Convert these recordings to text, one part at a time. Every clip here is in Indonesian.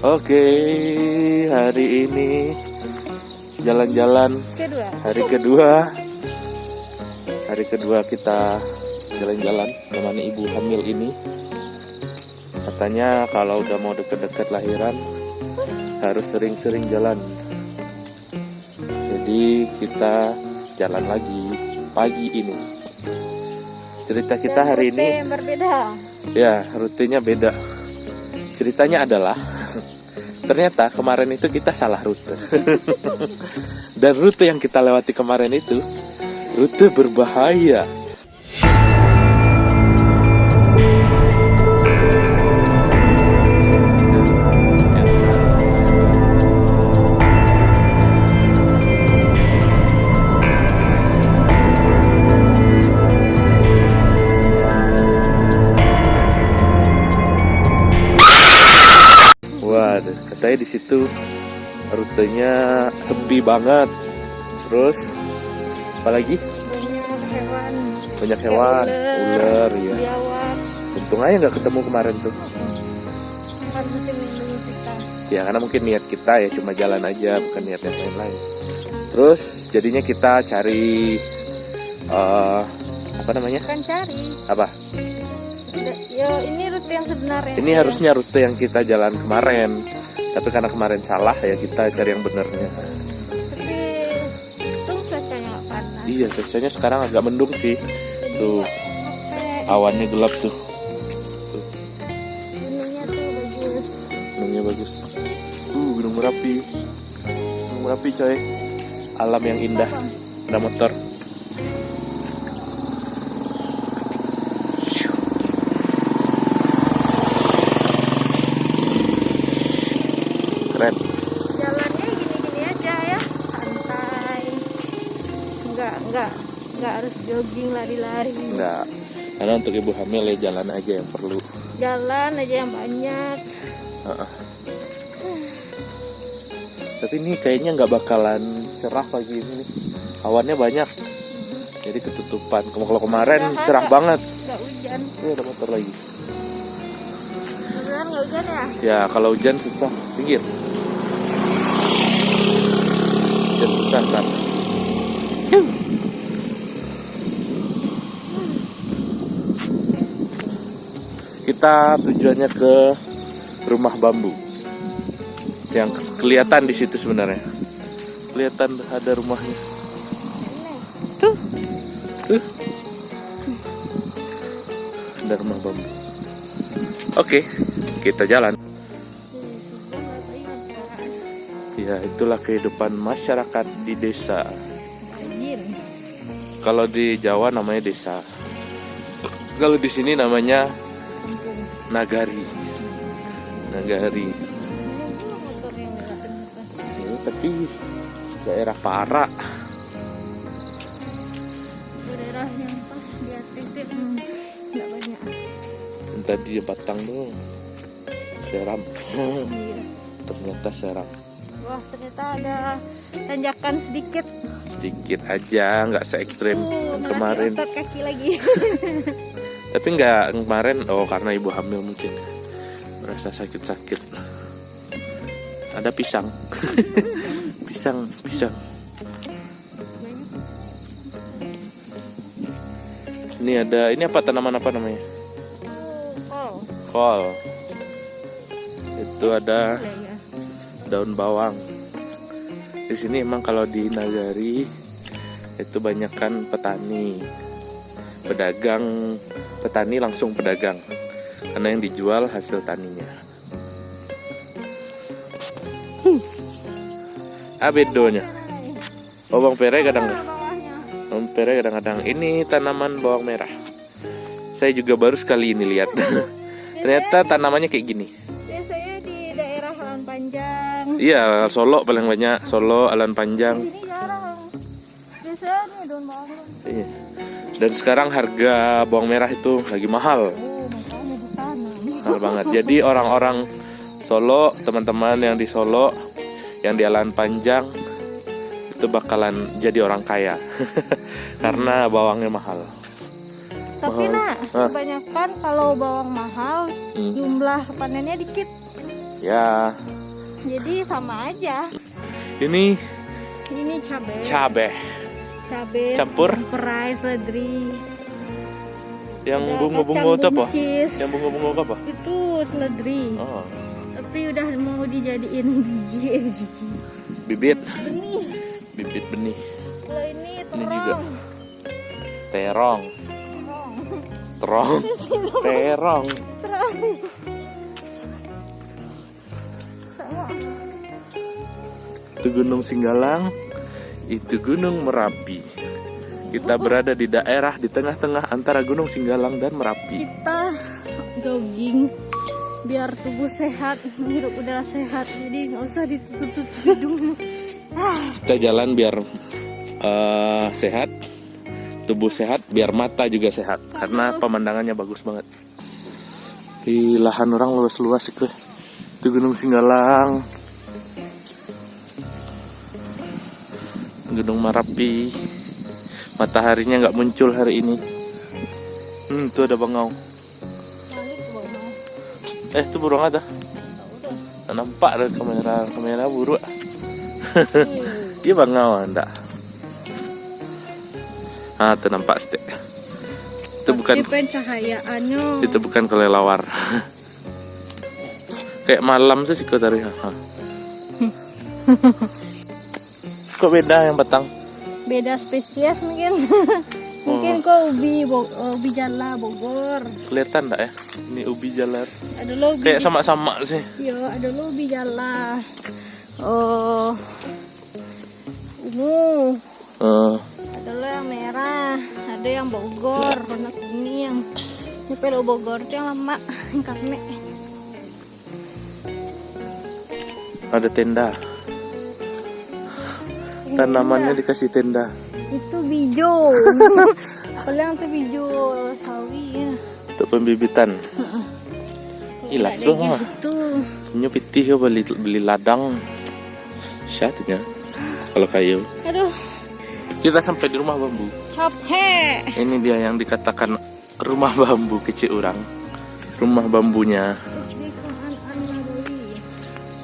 Oke, hari ini jalan-jalan hari kedua kita jalan-jalan menemani ibu hamil ini. Katanya kalau udah mau deket-deket lahiran harus sering-sering jalan. Jadi kita jalan lagi pagi ini. Cerita kita hari ini berbeda. Ya, rutenya beda. Ceritanya adalah ternyata kemarin itu kita salah rute. Dan rute yang kita lewati kemarin itu rute berbahaya. Waduh, katanya di situ rutenya sepi banget. Terus apalagi? Banyak hewan, ular ya. Untung aja nggak ketemu kemarin tuh. Ya karena mungkin niat kita ya cuma jalan aja, bukan niat yang lain-lain. Terus jadinya kita cari apa namanya? Bukan cari. Apa? Ya, ini rute yang sebenarnya. Ini harusnya rute yang kita jalan kemarin. Tapi karena kemarin salah ya kita cari yang benernya. Tapi itu cuacanya nggak panas. Iya, cuacanya sekarang agak mendung sih. Tuh, awannya gelap tuh. Gunungnya tuh bagus. Gunungnya bagus. Gunung Merapi. Gunung Merapi coy. Alam yang indah. Ada motor. Keren. Jalannya gini-gini aja ya, santai. Nggak harus jogging lari-lari. Enggak. Karena untuk ibu hamil ya jalan aja yang perlu. Jalan aja yang banyak. Tapi ini kayaknya nggak bakalan cerah pagi ini. Awannya banyak. Jadi ketutupan. Kalau kemarin cerah banget. Nggak hujan. Ada motor lagi. Beneran nggak hujan ya? Ya kalau hujan susah. Pinggir. Hujan susah kan. Kita tujuannya ke rumah bambu. Yang kelihatan di situ sebenarnya. Kelihatan ada rumahnya. Tuh. Ada rumah bambu. Oke, kita jalan. Ya, itulah kehidupan masyarakat di desa. Kalau di Jawa namanya desa. Kalau di sini namanya nagari. Nagari. Ya, tapi daerah Para. Daerah yang pas di ATV nggak banyak. Yang tadi Batang tuh seram. Iya. Ternyata seram. Wah, ternyata ada tanjakan sedikit. Sedikit aja, nggak se ekstrim kemarin. Otot kaki lagi. Tapi nggak kemarin, karena ibu hamil mungkin merasa sakit-sakit. Ada pisang. pisang. Ini apa tanaman apa namanya? Kol. Itu ada daun bawang. Di sini emang kalau di nagari itu banyakkan petani. Petani langsung pedagang. Karena yang dijual hasil taninya. Bedonya. Bawang pere kadang-kadang. Ini tanaman bawang merah. Saya juga baru sekali ini lihat. Ternyata tanamannya kayak gini. Biasanya di daerah Alan Panjang. Iya, Solo paling banyak. Solo, Alan Panjang. Ini jarang. Biasanya daun bawang. Iya. Dan sekarang harga bawang merah itu lagi mahal. Makanya ditanam. Mahal banget. Jadi orang-orang Solo, teman-teman yang di Solo, yang di Alan Panjang itu bakalan jadi orang kaya. Karena bawangnya mahal. Tapi kebanyakan kalau bawang mahal jumlah panennya dikit. Ya, Jadi sama aja. ini Cabai cabai campur. perai, seledri. Yang Ada bunga-bunga itu kacang apa? buncis. Yang bunga-bunga itu apa? Itu seledri. Oh, Tapi udah mau dijadiin biji. bibit. Benih. Bibit benih. Kalau ini Ini juga. terong. Terong. Terong. Itu Gunung Singgalang, itu Gunung Merapi. Kita berada di daerah di tengah-tengah antara Gunung Singgalang dan Merapi. Kita jogging biar tubuh sehat, menghirup udara sehat. Jadi nggak usah ditutup hidung. Kita jalan biar sehat, tubuh sehat, biar mata juga sehat. Karena pemandangannya bagus banget. Di lahan orang luas-luas itu. Itu Gunung Singgalang, Gunung Merapi. Mataharinya nggak muncul hari ini. Itu ada bangau. Itu burung ada. Nggak nampak dari kamera buruk. Dia bangau enggak? Ah, itu nampak stek. Itu bukan. Pencahayaannya. Itu bukan kelelawar. Kayak malam sih kok tadi. Kok beda yang batang? Beda spesies mungkin. Mungkin kok ubi jala Bogor. Kelihatan enggak ya? Ini ubi jalar. Ada lo ubi. Kayak sama-sama sih. Yo, ada lo ubi jala. Oh. Ungu. Ada lo yang merah, ada yang Bogor, warna kuning. Ini pelo Bogor itu yang lama, yang karme. Ada tenda. Tanamannya dikasih tenda. Itu bijo. Paling itu bijo sawi ya. Untuk pembibitan. Ilas kok mah. Itu. Punya pitih kok beli ladang. Syatnya. Kalau kayu. Aduh, Kita sampai di rumah bambu. capek. Ini dia yang dikatakan rumah bambu kecil orang. Rumah bambunya.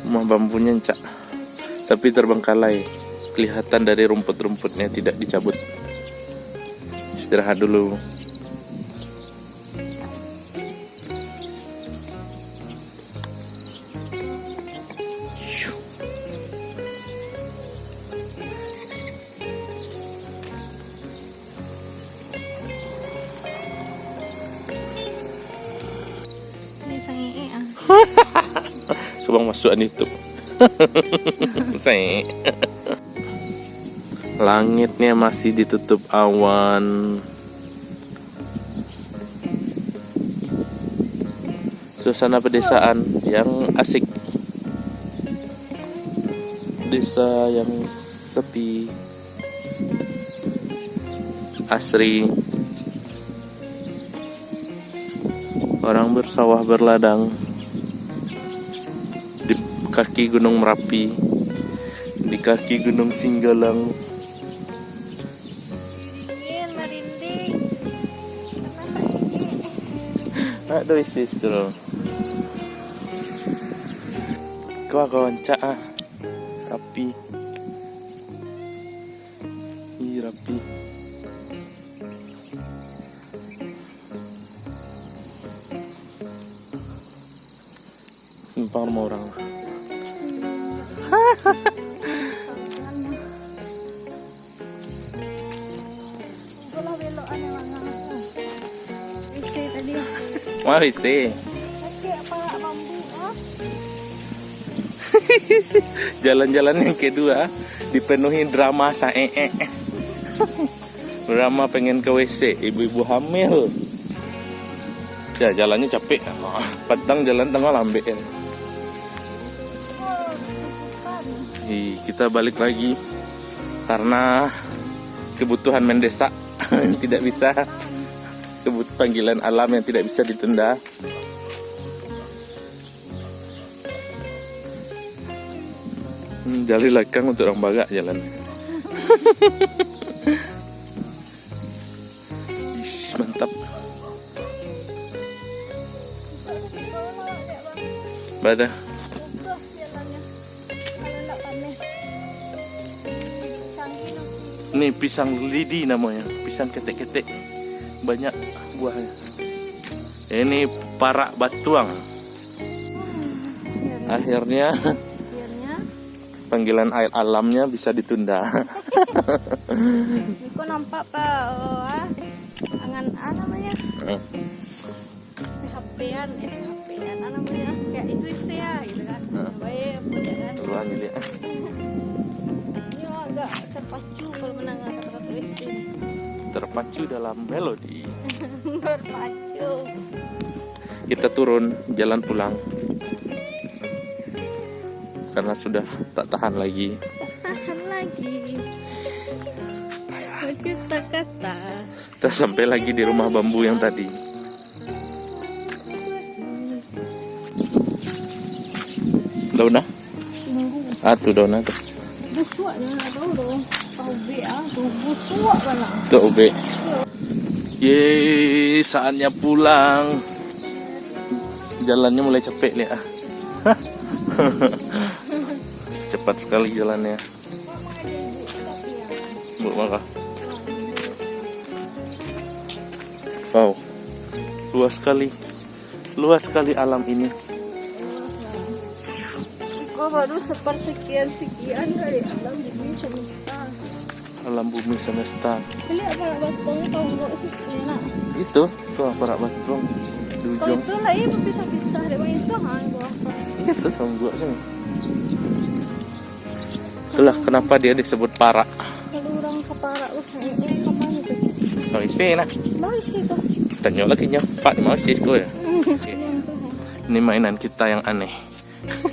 Rumah bambunya encak. Tapi terbengkalai. Kelihatan dari rumput-rumputnya tidak dicabut. Istirahat dulu. Ini sange ah. Coba masukan itu. Saya. Langitnya masih ditutup awan. Suasana pedesaan yang asik. Desa yang sepi. Asri. Orang bersawah berladang di kaki Gunung Merapi, di kaki Gunung Singgalang. Merinding. Aduh isi bro. Kawan cak rapi. Rapi. Numpang sama orang. Bola belokan yang warna apa? Isi tadi. Mari sih. Oke, apa bambu ah? Jalan-jalan yang kedua dipenuhi drama sae. Drama pengen ke WC, ibu-ibu hamil. Ya jalannya capek. Petang jalan tengah lambe. Kita balik lagi karena kebutuhan mendesak. Tidak bisa. Panggilan alam yang tidak bisa ditunda. Jali lekang untuk orang bagak jalan. Ish, mantap. Badah. Ini pisang lidi namanya, pisang ketek-ketek, banyak buahnya. Ini parak batuang. Akhirnya panggilan air alamnya bisa ditunda. Niko nampak pak, angan namanya PHP-an, namanya kayak itu isi ya, gitu kan. Baik, kan. Luang ini. Ini agak terpacu kalau mendengar kata-kata isi. Terpacu dalam melodi. Berpacu. Kita turun jalan pulang karena sudah tak tahan lagi. Berjuta kata. Kita sampai lagi di rumah bambu yang tadi. Daun ah? Tuh daun tuh. Busuk jangan tahu dong. Tahu be tuh busuk mana. Tuh ube. Yeay, saatnya pulang. Jalannya mulai capek nih ah. Cepat sekali jalannya. Bu maka. Wow, luas sekali alam ini. Kok baru sepersekian dari alam bumi semesta. Alam bumi semesta. Lihat parak batuang tahu nggak sih enak. Itu tuh parak batuang di Kalau ujung. itu lah itu pisah-pisah dari itu bawah. Itu sama gua sih. Itulah kenapa dia disebut parak. Kalau orang ke parak usahanya kapan itu? Oh isi nak. Mau sih tuh. Tanya lagi Pak mau isi ko ya. Ini mainan kita yang aneh.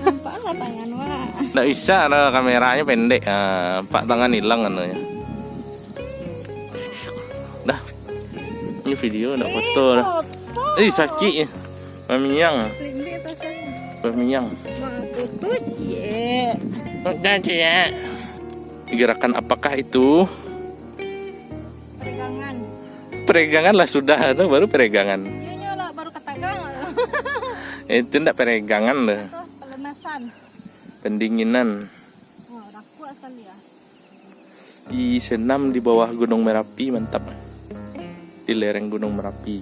Nampak lah tangan wah. Nggak bisa, nah, kameranya pendek. Pak tangan hilang anunya. Dah, ini video, nggak foto dah. Sakit ya. Pemiyang. Limbi apa saya? Pemiyang. Mau foto cie. Udah ya. Gerakan apakah itu? Pegangan. Peregangan lah sudah, itu baru peregangan. Iya lah baru katagang. Itu enggak peregangan lah. Pelemesan. Pendinginan. Oh, raku asal ya. Senam di bawah Gunung Merapi, mantap. Di lereng Gunung Merapi.